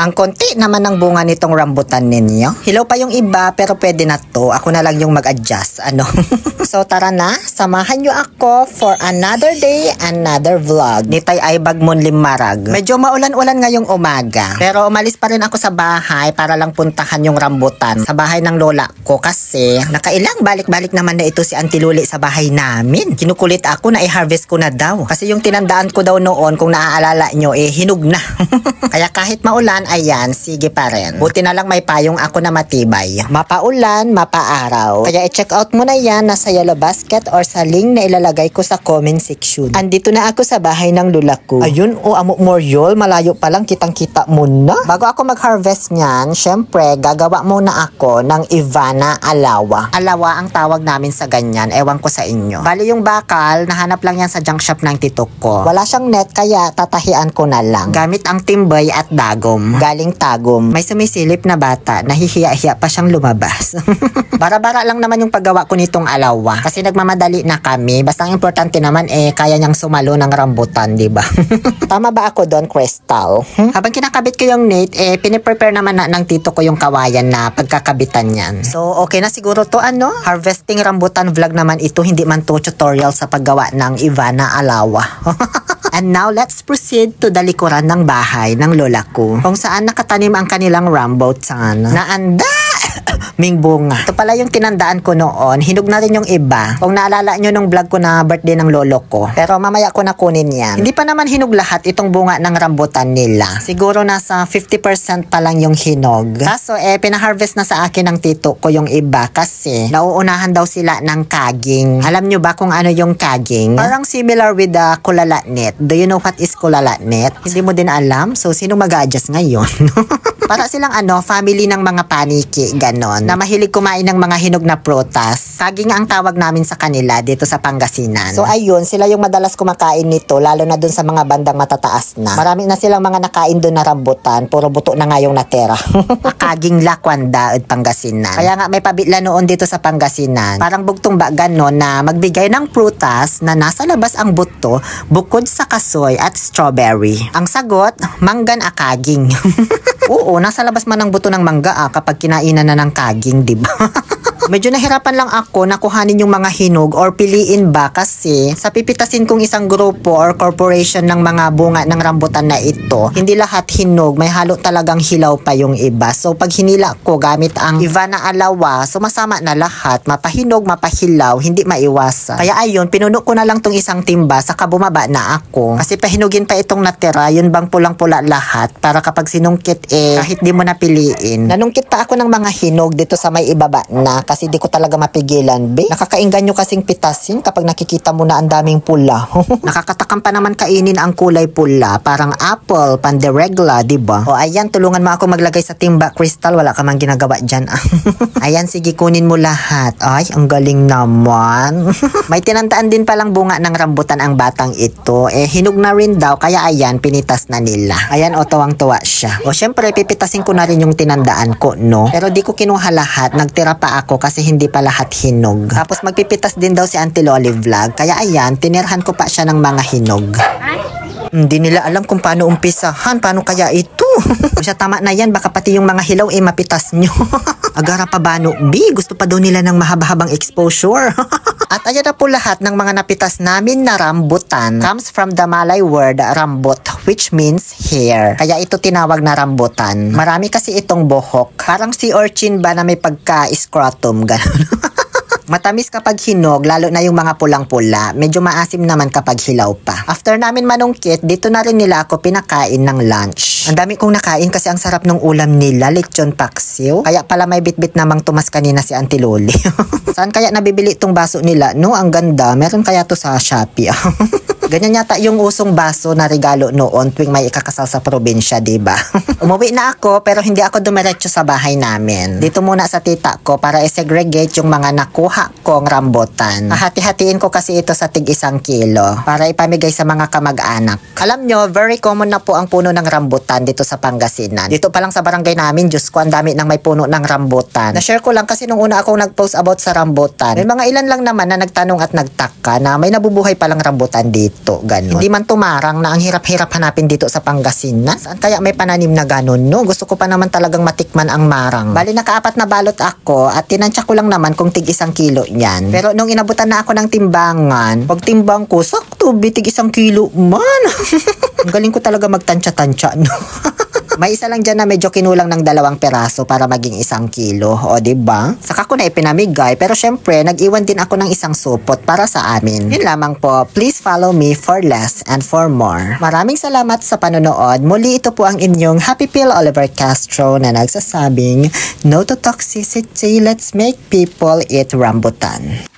Ang konti naman ng bunga nitong rambutan ninyo. Hilaw pa yung iba pero pwede na to. Ako na lang yung mag-adjust. Ano? So tara na, samahan nyo ako for another day, another vlog. Nitay ay bagmon limarag. Medyo maulan-ulan ngayong umaga. Pero umalis pa rin ako sa bahay para lang puntahan yung rambutan sa bahay ng lola ko kasi nakailang balik-balik naman na ito si Auntie Luli sa bahay namin. Kinukulit ako na i-harvest ko na daw. Kasi yung tinandaan ko daw noon kung naaalala nyo hinog na. Kaya kahit maulan, ayan, sige pa rin. Buti na lang may payong ako na matibay. Mapaulan, mapaaraw. Kaya i-check out mo na yan nasa yellow basket or sa link na ilalagay ko sa comment section. Andito na ako sa bahay ng lula ko. Ayun, amok moryol, malayo pa lang kitang-kita mo na. Bago ako mag-harvest niyan, syempre, gagawa muna ako ng Ivana alawa. Alawa ang tawag namin sa ganyan, ewan ko sa inyo. Bali yung bakal, nahanap lang yan sa junk shop ng tito ko. Wala siyang net, kaya tatahian ko na lang. Gamit ang timbay at dagom. Galing tagom. May sumisilip na bata, nahihiya-hiya pa siyang lumabas. Bara-bara lang naman yung paggawa ko nitong alawa. Kasi nagmamadali na kami. Basta ang importante naman kaya niyang sumalo ng rambutan, di ba? Tama ba ako doon, Crystal? Habang kinakabit ko yung net, piniprepare naman ng tito ko yung kawayan na pagkakabitan niyan. So, okay na siguro to harvesting rambutan vlog naman ito, hindi man to tutorial sa paggawa ng Ivana alawa. And now, let's proceed to the likuran ng bahay ng lola ko. Kung saan nakatanim ang kanilang rambutan. Naanda! Ming bunga. Ito pala yung tinandaan ko noon. Hinog na rin yung iba. Kung naalala nyo nung vlog ko na birthday ng lolo ko. Pero mamaya ko na kunin yan. Hindi pa naman hinog lahat itong bunga ng rambutan nila. Siguro nasa 50% pa lang yung hinog. Kaso pinaharvest na sa akin ng tito ko yung iba kasi nauunahan daw sila ng kaging. Alam nyo ba kung ano yung kaging? Parang similar with the kulalatnet. Do you know what is kulalatnet? Hindi mo din alam? So, sino mag-a-adjust ngayon? Para silang family ng mga paniki, ganon, na mahilig kumain ng mga hinog na prutas. Saging ang tawag namin sa kanila dito sa Pangasinan. So ayun, sila yung madalas kumakain nito, lalo na dun sa mga bandang matataas na. Marami na silang mga nakain dun na rambutan, puro buto na nga yung natera. Kaging lakwanda at Pangasinan. Kaya nga may pabitla noon dito sa Pangasinan. Parang bugtong ba ganon na magbigay ng prutas na nasa labas ang buto, bukod sa kasoy at strawberry. Ang sagot, manggan akaging. Oo, nasa labas man ang buto ng mangga kapag kinainan na ng kaging, di ba? Medyo nahirapan lang ako na kuhanin yung mga hinog or piliin ba kasi sa pipitasin kong isang grupo or corporation ng mga bunga ng rambutan na ito, hindi lahat hinog, may halo talagang hilaw pa yung iba. So pag hinila ko gamit ang Ivana alawa, sumasama na lahat, mapahinog, mapahilaw, hindi maiwasan. Kaya ayun, pinuno ko na lang tong isang timba saka bumaba na ako. Kasi pahinugin pa itong natira, yun bang pulang-pula lahat para kapag sinungkit kahit di mo napiliin. Nanungkit pa ako ng mga hinog dito sa may ibaba na kasi di ko talaga mapigilan, be. Nakakainganyo kasing pitasin kapag nakikita mo na ang daming pula. Nakakatakam pa naman kainin ang kulay pula, parang apple, panderegla, di ba? O ayan, tulungan mo ako maglagay sa timba, Crystal, wala ka mang ginagawa dyan. Ayan, sige, kunin mo lahat. Ay, ang galing naman. May tinandaan din palang bunga ng rambutan ang batang ito. Hinog na rin daw, kaya ayan, pinitas na nila. Ayan, tuwang-tuwa siya. O syempre, pipitasin ko na rin yung tinandaan ko, no? Pero di ko kinuha lahat, nagtira pa ako kasi hindi pa lahat hinog. Tapos magpipitas din daw si Auntie Loli vlog. Kaya ayan, tinirhan ko pa siya ng mga hinog. Hindi nila alam kung paano umpisahan. Paano kaya ito? Siya, tama na yan. Baka pati yung mga hilaw mapitas nyo. Agara pa ba no? B, gusto pa daw nila ng mahaba-habang exposure. At ayan na po lahat ng mga napitas namin na rambutan. Comes from the Malay word rambut, which means hair. Kaya ito tinawag na rambutan. Marami kasi itong buhok. Parang sea urchin ba na may pagka-scrotum, gano'n. Matamis kapag hinog, lalo na yung mga pulang-pula. Medyo maasim naman kapag hilaw pa. After namin manungkit, dito na rin nila ako pinakain ng lunch. Ang dami kong nakain kasi ang sarap ng ulam nila, lechon paksiw. Kaya pala may bitbit namang tumas kanina si Auntie Loli. Saan kaya nabibili itong baso nila? No, ang ganda. Meron kaya to sa Shopee. Ganyan yata yung usong baso na regalo noon tuwing may ikakasal sa probinsya, diba? Umuwi na ako pero hindi ako dumiretso sa bahay namin. Dito muna sa tita ko para i-segregate yung mga nakuha kong rambutan. Hati-hatiin ko kasi ito sa tig 1 kilo para ipamigay sa mga kamag-anak. Alam nyo, very common na po ang puno ng rambutan rambutan dito sa Pangasinan. Dito pa lang sa barangay namin, Diyos ko, ang dami nang may puno ng rambutan. Na-share ko lang kasi nung una akong nag-post about sa rambutan. May mga ilan lang naman na nagtanong at nagtaka na may nabubuhay palang rambutan dito. Ganon. Hindi man tumarang na ang hirap-hirap hanapin dito sa Pangasinan. Saan kaya may pananim na ganon, no? Gusto ko pa naman talagang matikman ang marang. Bali, nakaapat na balot ako at tinansya ko lang naman kung tig 1 kilo yan. Pero nung inabutan na ako ng timbangan, pag timbang ko, sakto, bitig 1 kilo man. Ang galing ko talaga magtansya-tansya, no? May isa lang dyan na medyo kinulang ng 2 peraso para maging 1 kilo. O, diba? Saka ko na ipinamigay. Pero syempre, nag-iwan din ako ng 1 supot para sa amin. Yun lamang po. Please follow me for less and for more. Maraming salamat sa panonood. Muli, ito po ang inyong Happy Pill Oliver Castro na nagsasabing, no to toxicity, let's make people eat rambutan.